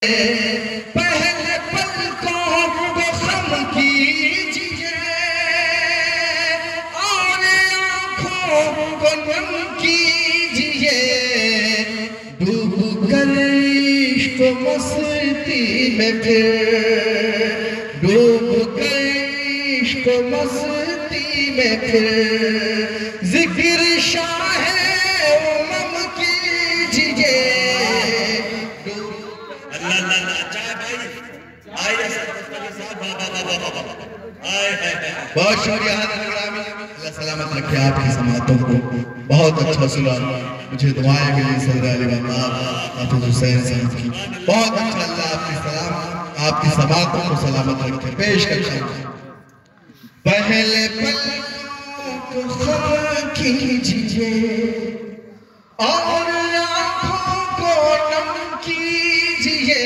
پہلے پلکوں کو خم کیجئے اور آنکھوں کو نم کیجئے، ڈوب کر عشق و مستی میں پھر، ڈوب کر عشق و مستی میں پھر ذکر شاہ امم کیجئے۔ بہت شکریہ حضرت گرامی، اللہ سلامت رکھے آپ کی سماعتوں کو، بہت اچھا سنا، مجھے دعائیں ملی صدر علی وقار حافظ حسین صاحب کی، بہت اچھا، اللہ آپ کی سلام، آپ کی سماعتوں کو سلامت رکھے۔ پیش کرتا ہوں، پہلے پلکوں کو خم کیجئے اور آنکھوں کو نم کیجئے،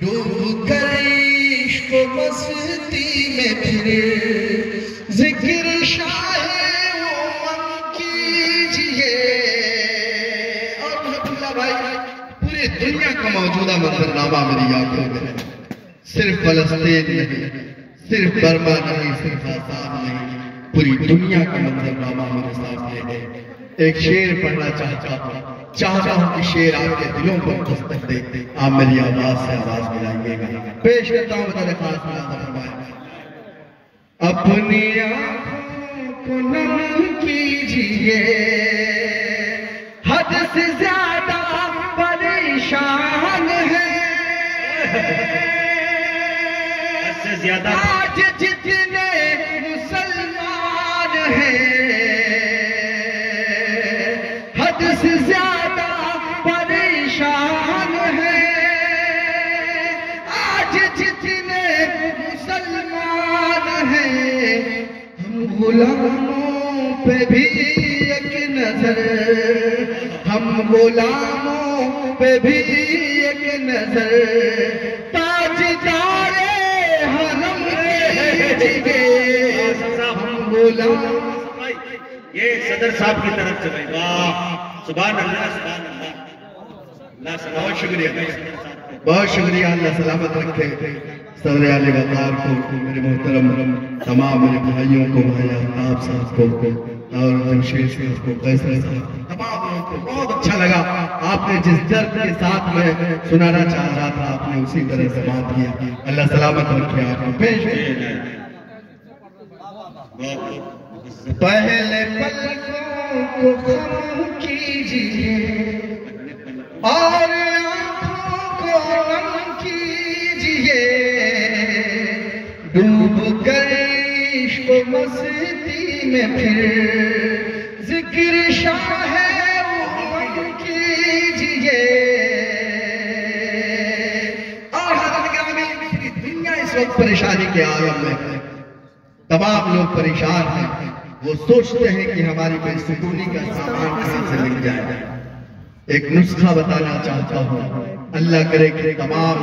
ڈوب کر عشق و مستی میں پھر ذکر شاہ امم کیجئے۔ اور محمد بھائی، پوری دنیا کا موجودہ منظرنامہ میری آنکھوں میں، صرف فلسطین نہیں، صرف برما نہیں، صرف آسام نہیں، پوری دنیا کا منظرنامہ میرے سامنے ہے۔ ایک شعر پڑھنا چاہتا ہوں کہ شعر آپ کے دلوں پر دستک دے، آپ میری آواز سے آواز ملائیے گا۔ پیش کرتا ہوں بطور خاص ملازم فرمائے، اپنی آنکھوں کو نم کیجئے، حد سے زیادہ پریشان ہے آج جتنے مسلمان ہیں، حد سے زیادہ پریشان ہیں آج جتنے مسلمان ہیں، ہم غلاموں پہ بھی ایک نظر، ہم غلاموں پہ بھی ایک نظر، تاجدار حرم کیجئے، ہم غلام۔ یہ صدر صاحب کی طرف سے بھائی، واہ، سبحان اللہ، سبحان اللہ، بہت شکریہ، بہت شکریہ، اللہ سلامت رکھے صدر اعلی وقار کو، میرے محترم تمام میرے بھائیوں کو، بھائی آفتاب صاحب کو اور جمشید صاحب کو، قیصر صاحب، تمام لوگوں کو بہت اچھا لگا۔ آپ نے جس درد کے ساتھ میں سنانا چاہ رہا تھا، آپ نے اسی طرح سماعت کیا، اللہ سلامت رکھے آپ کو۔ پیش پہلے پلکوں کو خم کیجئے اور آنکھوں کو نم کیجئے، ڈوب کر عشق و مستی میں پھر ذکر شاہ امم کیجئے۔ اور حضرت گرامی، پوری دنیا اس وقت پریشانی کے عالم میں ہے، تمام لوگ پریشان ہیں، وہ سوچتے ہیں کہ ہماری بے سکونی کا سامان کہاں سے مل جائے۔ ایک نسخہ بتانا چاہتا ہوں، اللہ کرے کہ تمام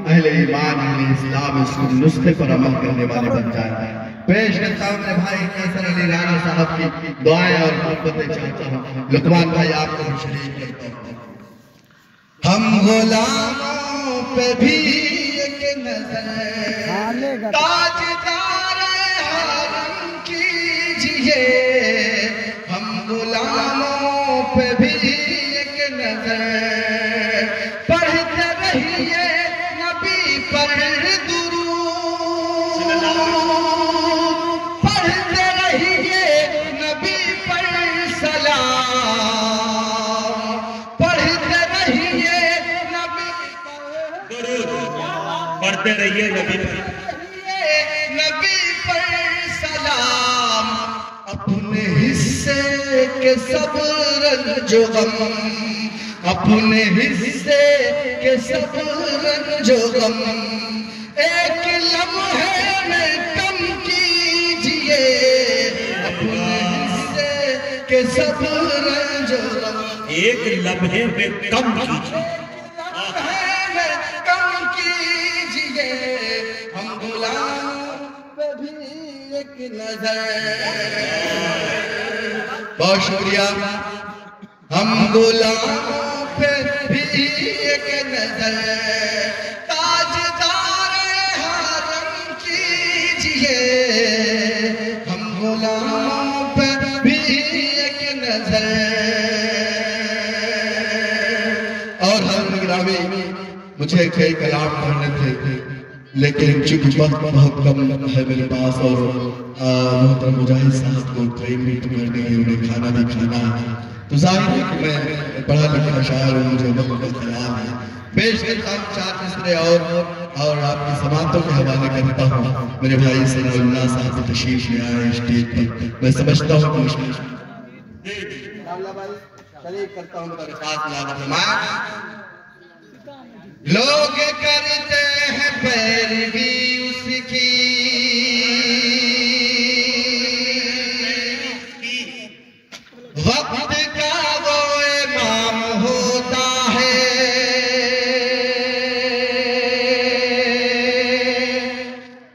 اہل ایمان، اہل اسلام اس نسخے پر عمل کرنے والے بن جائیں۔ پیش کرتا ہوں اپنے بھائی قیصر علی رانا صاحب کی دعائیں اور محبتیں چاہتا ہوں۔ لقمان بھائی آپ کو شریک کرتا ہوں، ہم غلاموں پہ بھی ایک نظر، تاجدار حرم کیجئے، ہم غلاموں پہ بھی ایک نظر، پڑھتے رہیے نبی پر درود، پڑھتے رہیے نبی پر سلام، پڑھتے رہیے نبی پر درود، پڑھتے رہیے نبی پر سلام، اپنے حصے کے سب رنج و غم، اپنے حصے کے سب رنج و غم، ایک لمحے میں کم کیجئے، اپنے حصے کے سب رنج و غم، ایک لمحے میں کم کیجئے، ہم غلام پہ بھی ایک نظر۔ بہت شکریہ، ہم غلام پہ بھی ایک نظر۔ نظر تاجدار حرم کیجئے ہم غلاموں پہ بھی ایک نظر اور ہم گرامی مجھے کئی کلام پڑھنے تھے لیکن چونکہ وقت بہت کم ہے میرے پاس اور محترم مجاہد صاحب کو ٹرین بھی کرنی ہے انہیں کھانا بھی کھانا ہے تو ظاہر ہے کہ میں پڑھا لکھا شاعر ہوں مجھے وقت کا خیال ہے پیش کرتا ہوں چار مصرے اور آپ کی سماعتوں کے حوالے کرتا ہوں میرے بھائی ثناء اللہ صاحب تشریف لے آئے اسٹیج پر میں سمجھتا ہوں کوشش شریک کرتا ہوں لوگ کرتے ہیں پیروی اس کی وقت کا وہ امام ہوتا ہے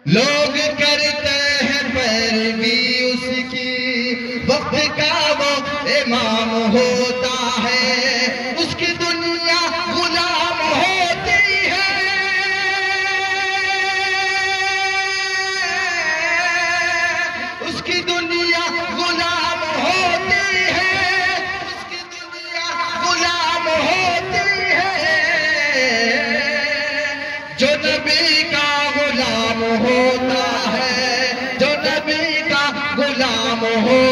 لوگ کرتے ہیں پیروی اس کی وقت کا وہ امام ہوتا ہے اس کی دنیا غلام ہوتی ہے اس کی دنیا غلام ہوتی ہے اس کی دنیا غلام ہوتی ہے جو نبی کا غلام ہوتا ہے جو نبی کا غلام ہوتا ہے